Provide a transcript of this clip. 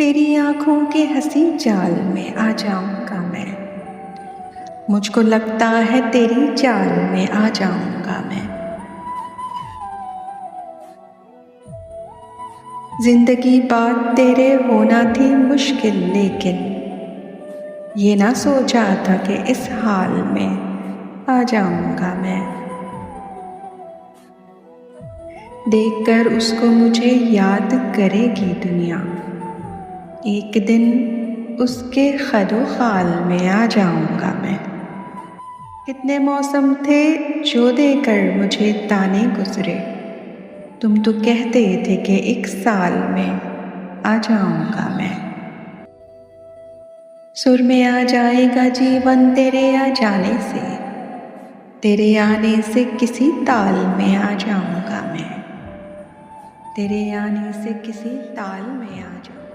तेरी आँखों के हंसी जाल में आ जाऊंगा मैं। मुझको लगता है तेरी चाल में आ जाऊंगा मैं। जिंदगी बात तेरे होना थी मुश्किल, लेकिन ये ना सोचा था कि इस हाल में आ जाऊंगा मैं। देखकर उसको मुझे याद करेगी दुनिया, एक दिन उसके खदो खाल में आ जाऊंगा मैं। कितने मौसम थे जो देकर मुझे ताने गुजरे, तुम तो कहते थे कि 1 साल में आ जाऊंगा मैं। सुर में आ जाएगा जीवन तेरे आ जाने से, तेरे आने से किसी ताल में आ जाऊंगा मैं। तेरे आने से किसी ताल में आ जाऊंगा।